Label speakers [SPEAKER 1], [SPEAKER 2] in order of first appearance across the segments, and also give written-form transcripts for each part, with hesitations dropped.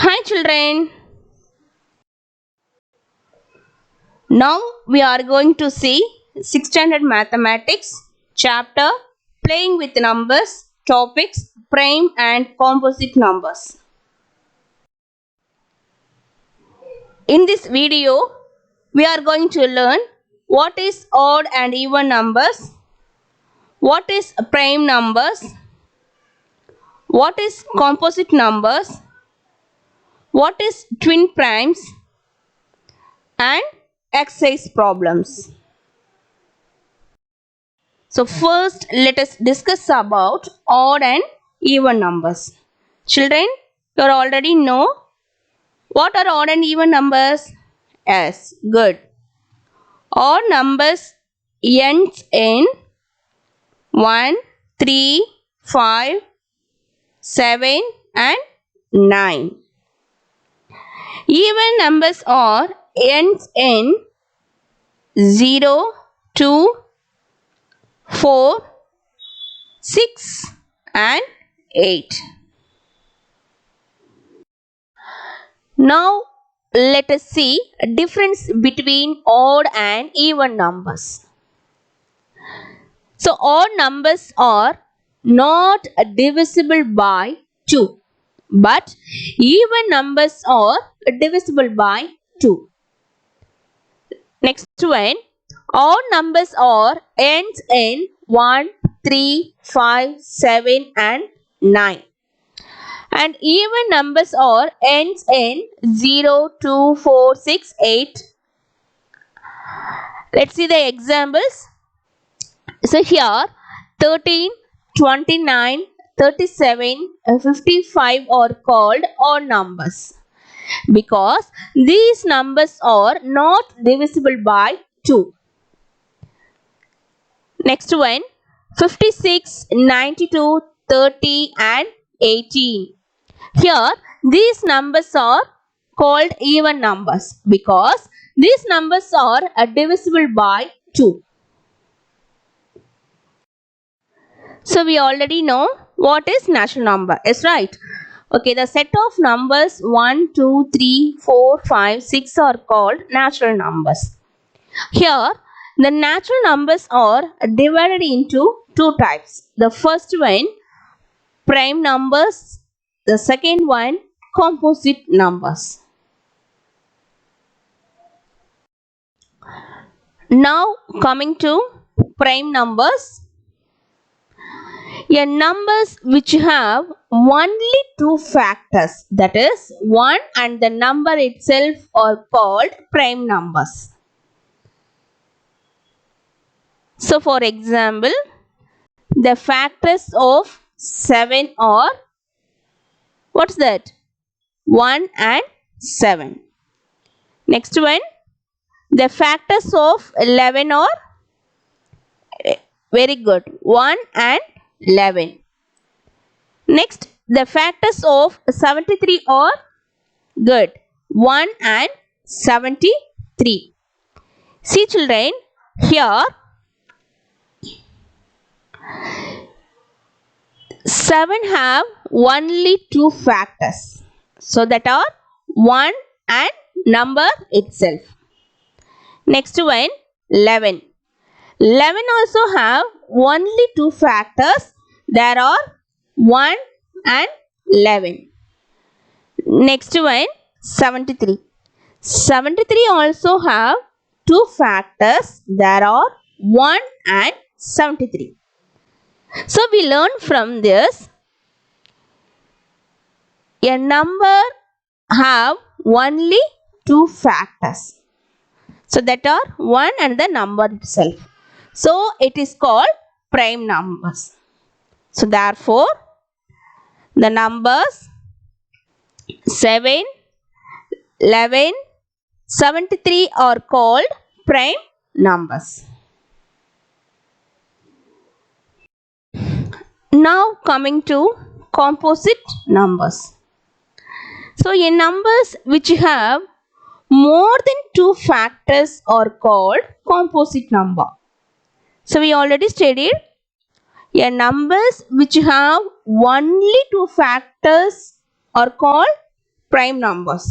[SPEAKER 1] Hi children. Now we are going to see 6th standard mathematics chapter playing with numbers topics prime and composite numbers. In this video we are going to learn what is odd and even numbers, what is prime numbers, what is composite numbers, what is twin primes and exercise problems. So first let us discuss about odd and even numbers. Children, you already know what are odd and even numbers? Yes, good. Odd numbers ends in 1, 3, 5, 7 and 9. Even numbers are ends in 0, 2, 4, 6 and 8. Now let us see a difference between odd and even numbers. So odd numbers are not divisible by 2, but even numbers are divisible by 2. Next one, odd numbers are ends in 1, 3, 5, 7 and 9. And even numbers are ends in 0, 2, 4, 6, 8. Let's see the examples. So here 13, 29, 37, 55 are called odd numbers because these numbers are not divisible by 2. Next one, 56, 92, 30 and 18. Here these numbers are called even numbers because these numbers are divisible by 2. So we already know what is natural number. Is right. Okay, the set of numbers 1, 2, 3, 4, 5, 6 are called natural numbers. Here the natural numbers are divided into two types. The first one prime numbers, the second one composite numbers. Now coming to prime numbers. Numbers which have only two factors, that is 1 and the number itself, are called prime numbers. So for example, the factors of 7 are, what's that? 1 and 7. Next one, the factors of 11 are, very good, 1 and 11. Next, the factors of 73 are, good, 1 and 73. See children, here 7 have only two factors. So that are 1 and number itself. Next one, 11. 11 also have only two factors. There are 1 and 11. Next one, 73. 73 also have two factors. There are 1 and 73. So we learn from this, a number have only two factors. So that are 1 and the number itself. So it is called prime numbers. So therefore the numbers 7, 11, 73 are called prime numbers. Now coming to composite numbers. So numbers which have more than two factors are called composite number. So we already studied, numbers which have only two factors are called prime numbers.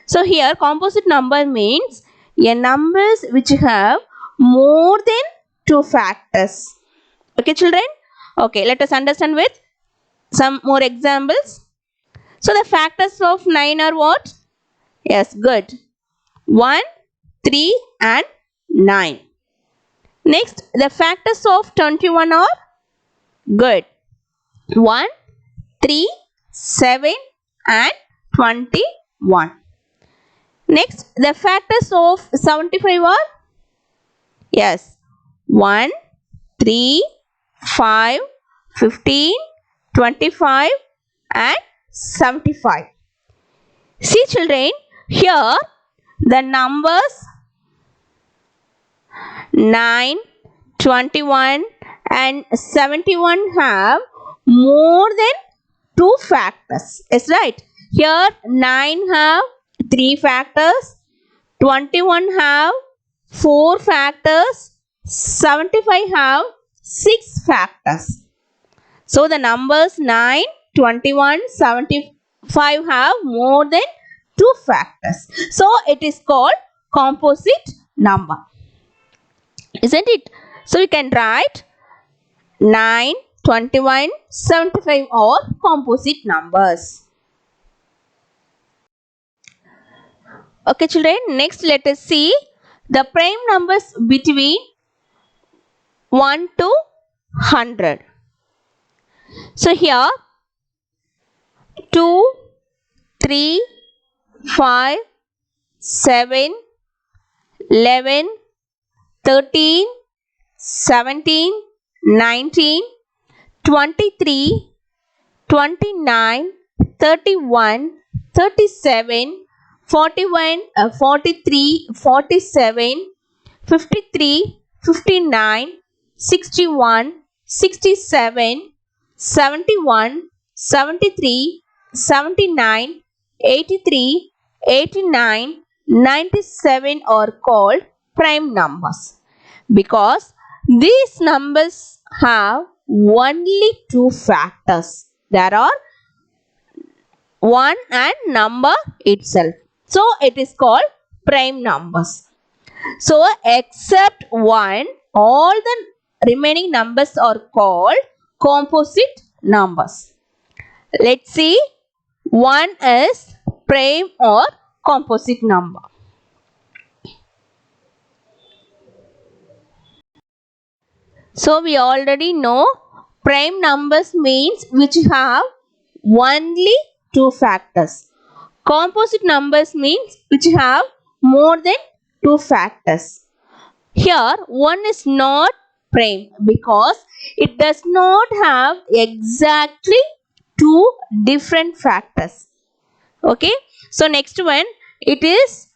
[SPEAKER 1] So here composite number means a numbers which have more than 2 factors. Okay children? Okay, let us understand with some more examples. So the factors of 9 are what? Yes, good. 1, 3 and 9. Next, the factors of 21 are good. 1, 3, 7 and 21. Next, the factors of 75 are yes 1, 3, 5, 15, 25 and 75. See children, here the numbers 9, 21 and 71 have more than 2 factors. Is right. Here 9 have 3 factors, 21 have 4 factors, 75 have 6 factors. So the numbers 9, 21, 75 have more than 2 factors. So it is called composite number. Isn't it? So we can write 9, 21, 75 are composite numbers. Okay children, next let us see the prime numbers between 1 to 100. So here 2, 3, 5, 7, 11, 13, 17, 19, 23, 29, 31, 37, 41, 43, 47, 53, 59, 61, 67, 71, 73, 79, 83, 89, 97 are called prime numbers because these numbers have only 2 factors. There are 1 and number itself. So it is called prime numbers. So except 1, all the remaining numbers are called composite numbers. Let's see, 1 is prime or composite number. So we already know prime numbers means which have only 2 factors. Composite numbers means which have more than 2 factors. Here 1 is not prime because it does not have exactly 2 different factors. Okay. So next one, it is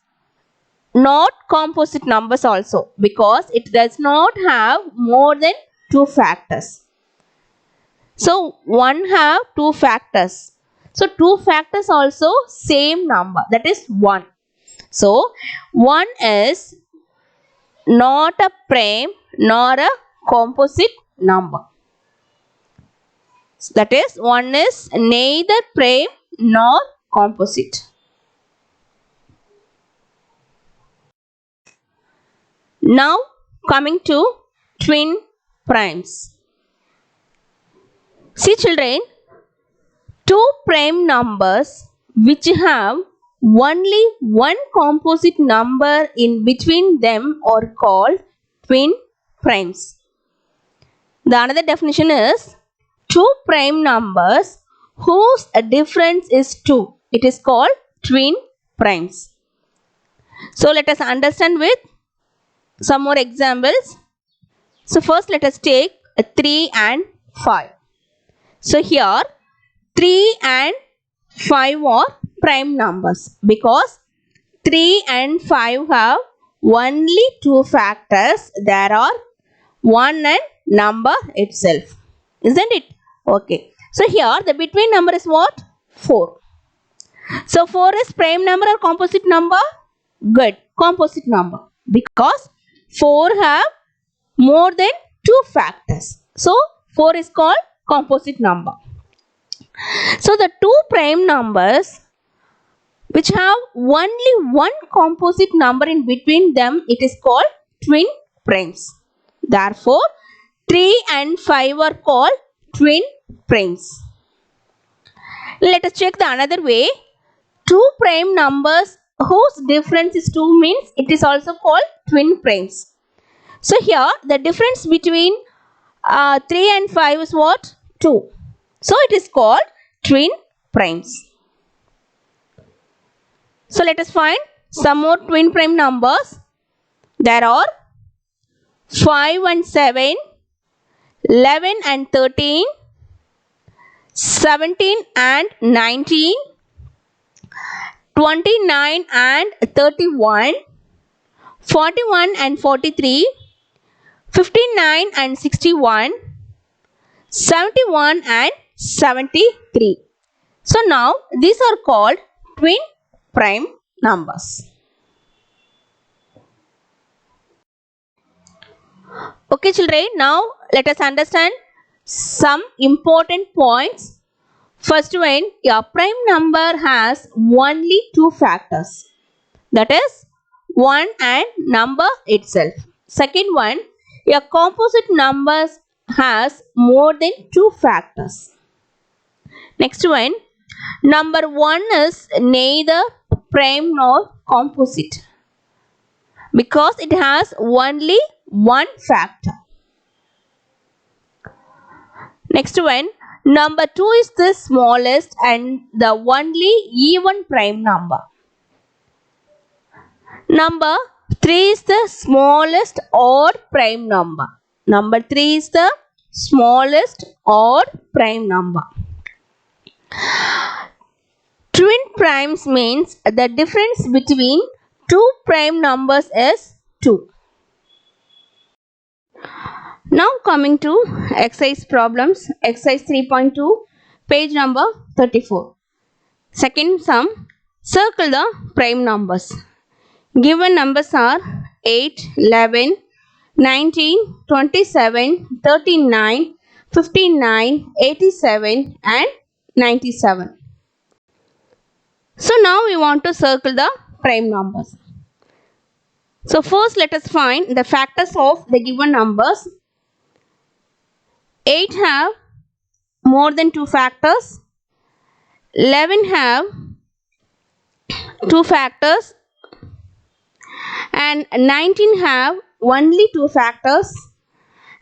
[SPEAKER 1] not composite numbers also because it does not have more than 2 factors. So 1 have 2 factors. So 2 factors also same number, that is 1. So 1 is not a prime nor a composite number. That is 1 is neither prime nor composite. Now coming to twin primes. See children, 2 prime numbers which have only one composite number in between them are called twin primes. The another definition is 2 prime numbers whose difference is 2. It is called twin primes. So let us understand with some more examples. So first let us take 3 and 5. So here 3 and 5 are prime numbers because 3 and 5 have only 2 factors. There are 1 and number itself. Isn't it? Okay. So here the between number is what? 4. So 4 is prime number or composite number? Good. Composite number because 4 have more than 2 factors. So 4 is called composite number. So the 2 prime numbers which have only one composite number in between them, it is called twin primes. Therefore, 3 and 5 are called twin primes. Let us check the another way. Two prime numbers whose difference is 2 means it is also called twin primes. So here the difference between 3 and 5 is what? 2. So it is called twin primes. So let us find some more twin prime numbers. There are 5 and 7, 11 and 13, 17 and 19, 29 and 31, 41 and 43, 59 and 61, 71 and 73. So now these are called twin prime numbers. Okay children, now let us understand some important points. First one, a prime number has only two factors, that is 1 and number itself. Second one, a composite number has more than two factors. Next one, number 1 is neither prime nor composite because it has only one factor. Next one, number 2 is the smallest and the only even prime number. Number 3 is the smallest odd prime number. Number 3 is the smallest odd prime number. Twin primes means the difference between two prime numbers is 2. Now coming to exercise problems, exercise 3.2, page number 34. Second sum, circle the prime numbers. Given numbers are 8, 11, 19, 27, 39, 59, 87 and 97. So now we want to circle the prime numbers. So first let us find the factors of the given numbers. 8 have more than two factors. 11 have two factors. And 19 have only two factors.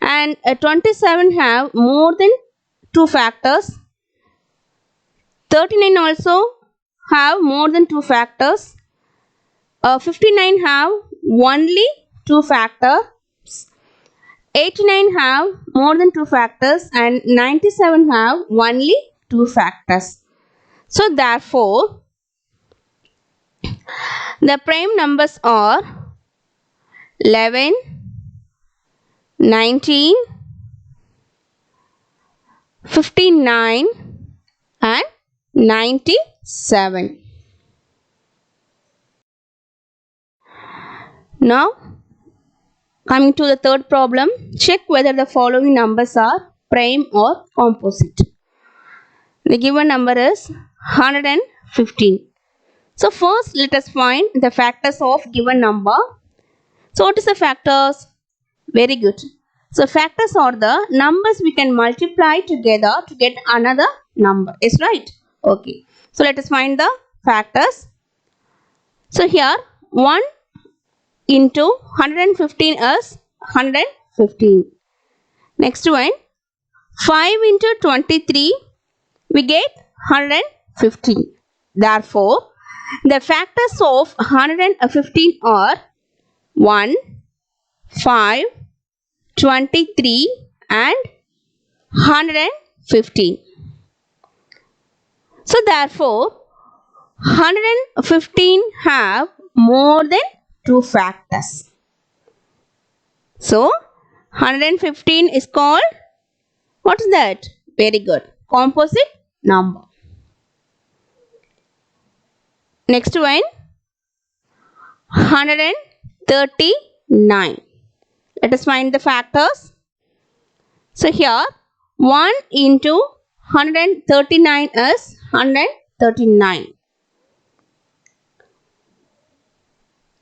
[SPEAKER 1] And 27 have more than two factors. 39 also have more than two factors. 59 have only two factors. 89 have more than two factors and 97 have only two factors. So therefore, the prime numbers are 11, 19, 59 and 97. Now coming to the third problem, check whether the following numbers are prime or composite. The given number is 115. So first let us find the factors of given number. So what is the factors? Very good. So factors are the numbers we can multiply together to get another number. Is right? Okay. So let us find the factors. So here 1 into 115 is 115. Next one, 5 into 23, we get 115. Therefore, the factors of 115 are 1, 5, 23 and 115. So therefore, 115 have more than two factors. So 115 is called, what is that? Very good, composite number. Next one, 139. Let us find the factors. So here 1 into 139 is 139.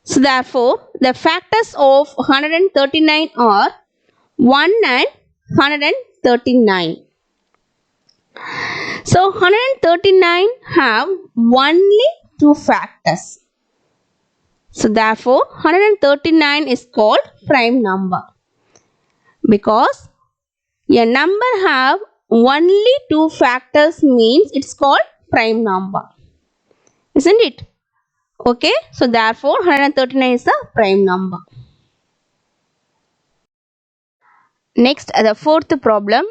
[SPEAKER 1] So therefore, the factors of 139 are 1 and 139. So 139 have only two factors. So therefore, 139 is called prime number, because a number have only two factors means it's called prime number, isn't it? Okay, so therefore 139 is a prime number. Next, the fourth problem.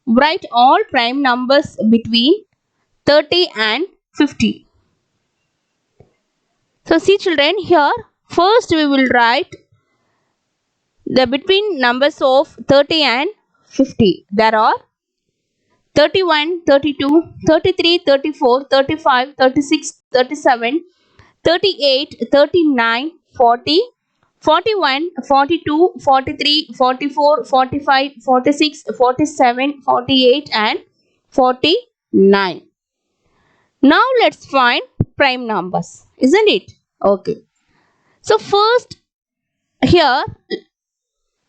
[SPEAKER 1] Write all prime numbers between 30 and 50. So see children, here first we will write the between numbers of 30 and 50. There are 31, 32, 33, 34, 35, 36, 37, 38, 39, 40, 41, 42, 43, 44, 45, 46, 47, 48 and 49. Now let's find prime numbers, isn't it? Okay. So first here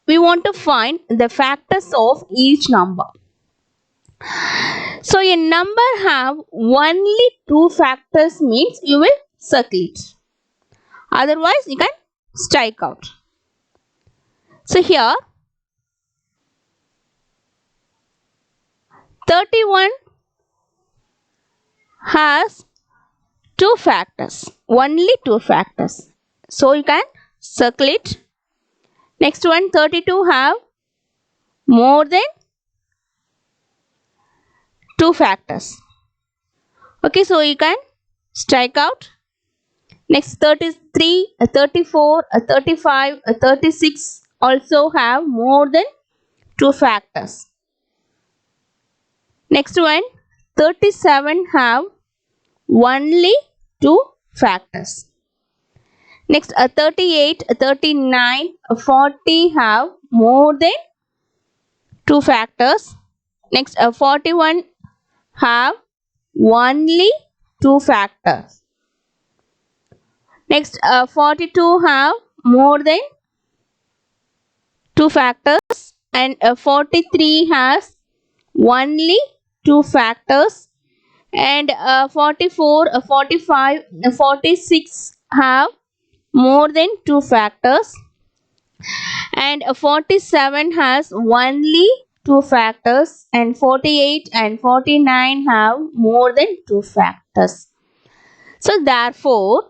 [SPEAKER 1] we want to find the factors of each number. So a number have only two factors means you will circle it. Otherwise you can strike out. So here 31 has two factors. Only two factors. So you can circle it. Next one, 32 have more than two factors. Okay, so you can strike out. Next 33, 34, 35, 36 also have more than two factors. Next one, 37 have only two factors. Next 38, 39, 40 have more than two factors. Next 41 have only two factors. Next 42 have more than two factors, and 43 has only two factors, and 44, 45, 46 have more than two factors, and 47 has only two factors, and 48 and 49 have more than two factors. So therefore,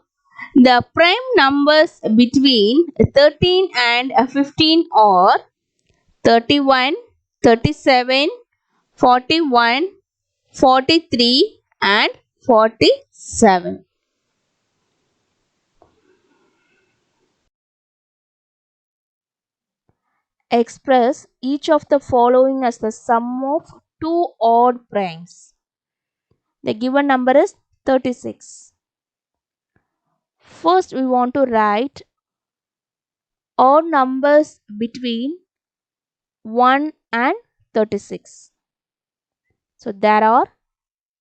[SPEAKER 1] the prime numbers between 13 and 15 are 31, 37, 41, 43 and 47. Express each of the following as the sum of two odd primes. The given number is 36. First we want to write odd numbers between 1 and 36. So there are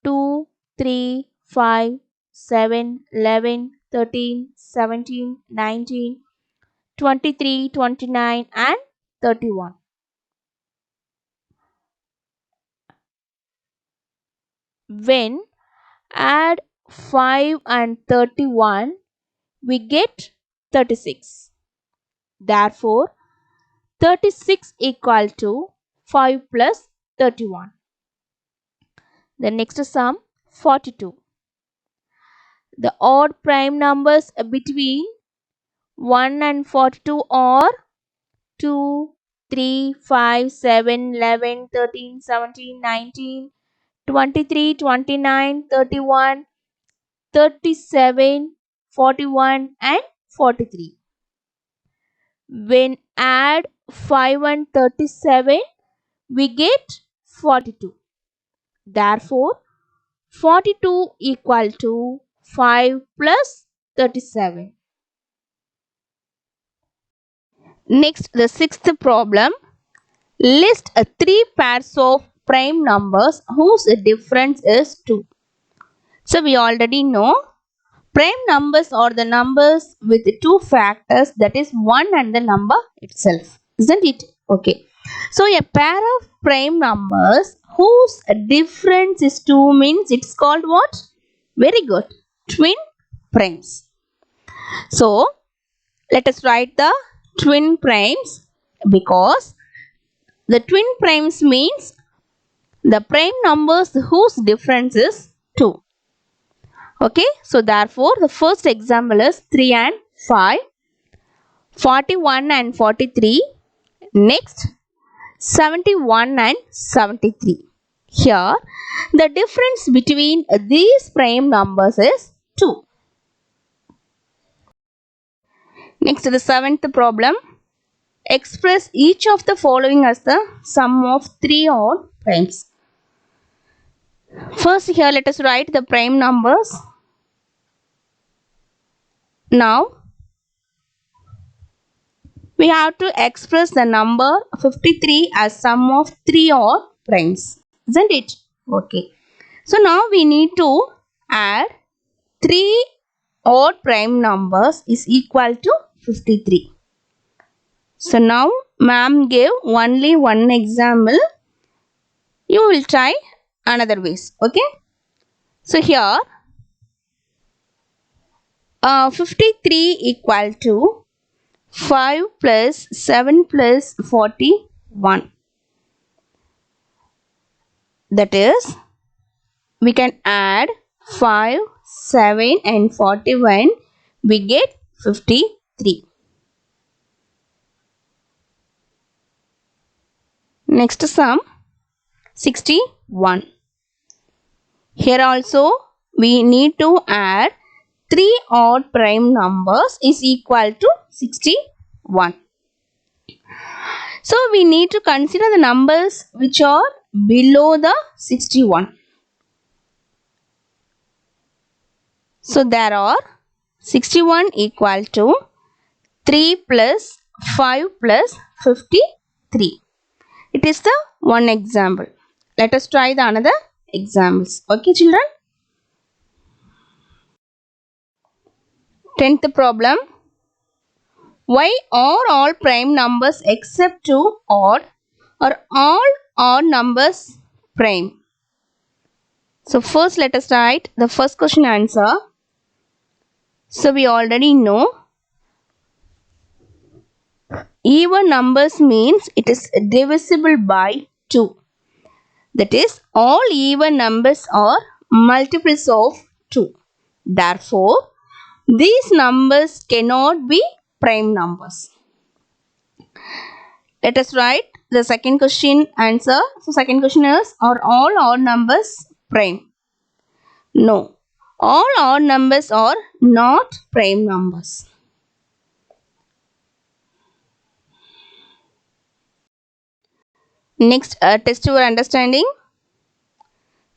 [SPEAKER 1] 2, 3, 5, 7, 11, 13, 17, 19, 23, 29 and 31. When add 5 and 31, we get 36. Therefore, 36 equal to 5 plus 31. The next sum 42. The odd prime numbers between 1 and 42 are 2, 3, 5, 7, 11, 13, 17, 19, 23, 29, 31, 37, 41 and 43. When add 5 and 37, we get 42. Therefore, 42 equal to 5 plus 37. Next, the sixth problem. List three pairs of prime numbers whose difference is 2. So, we already know Prime numbers are the numbers with two factors, that is 1 and the number itself. Isn't it? Okay. So a pair of prime numbers whose difference is 2 means it's called what? Very good. Twin primes. So let us write the twin primes, because the twin primes means the prime numbers whose difference is 2. Okay, so therefore the first example is 3 and 5, 41 and 43, next 71 and 73. Here the difference between these prime numbers is 2. Next, the seventh problem. Express each of the following as the sum of 3 odd primes. First, here let us write the prime numbers. Now we have to express the number 53 as sum of 3 odd primes, isn't it? Okay. So now we need to add 3 odd prime numbers is equal to 53. So now ma'am gave only one example. You will try another ways. Okay. So here 53 equal to 5 plus 7 plus 41. That is, we can add 5, 7 and 41. We get 53. Next sum 61. Here also we need to add 3 odd prime numbers is equal to 61. So we need to consider the numbers which are below the 61. So there are 61 equal to 3 plus 5 plus 53. It is the one example. Let us try the another examples. Okay, children. 10th problem. Why are all prime numbers except 2 odd, or all odd numbers prime? So first let us write the first question answer. So we already know even numbers means it is divisible by 2. That is, all even numbers are multiples of 2. Therefore, these numbers cannot be prime numbers. Let us write the second question answer. So second question is, are all odd numbers prime? No. All odd numbers are not prime numbers. Next, test your understanding.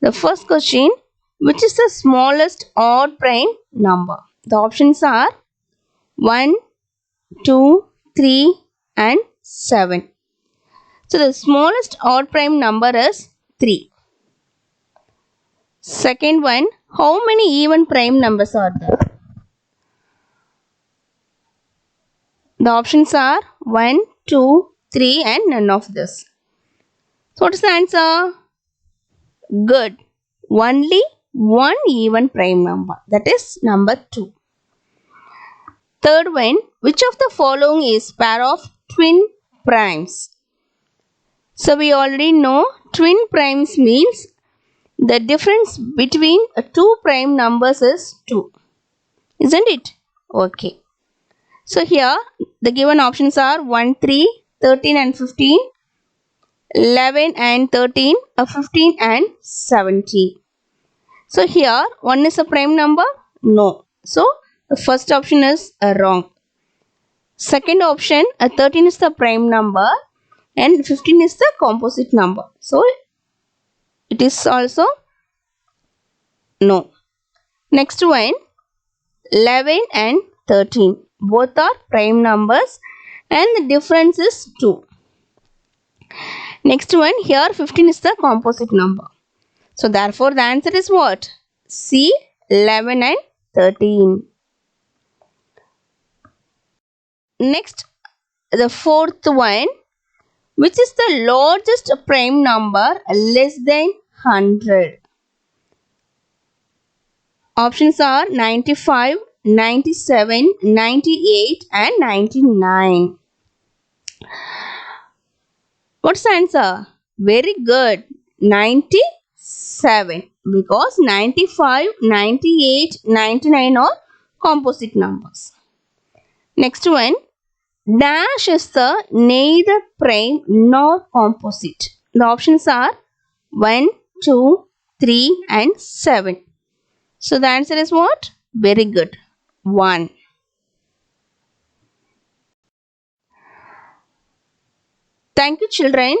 [SPEAKER 1] The first question, which is the smallest odd prime number? The options are 1, 2, 3 and 7. So the smallest odd prime number is 3. Second one, how many even prime numbers are there? The options are 1, 2, 3 and none of this. So what is the answer? Good. Only one even prime number, that is number 2. Third one, which of the following is pair of twin primes? So we already know twin primes means the difference between two prime numbers is 2. Isn't it? Okay. So here the given options are 1, 3, 13 and 15, 11 and 13, 15 and 17. So here 1 is a prime number? No. So the first option is wrong. Second option 13 is the prime number and 15 is the composite number. So it is also no. Next one, 11 and 13. Both are prime numbers and the difference is 2. Next one, here 15 is the composite number. So therefore the answer is what? C, 11 and 13. Next, the fourth one. Which is the largest prime number less than 100? Options are 95, 97, 98 and 99. What's the answer? Very good. 97. Because 95, 98, 99 are composite numbers. Next one. Dash is the neither prime nor composite. The options are 1, 2, 3 and 7. So the answer is what? Very good. 1. Thank you, children.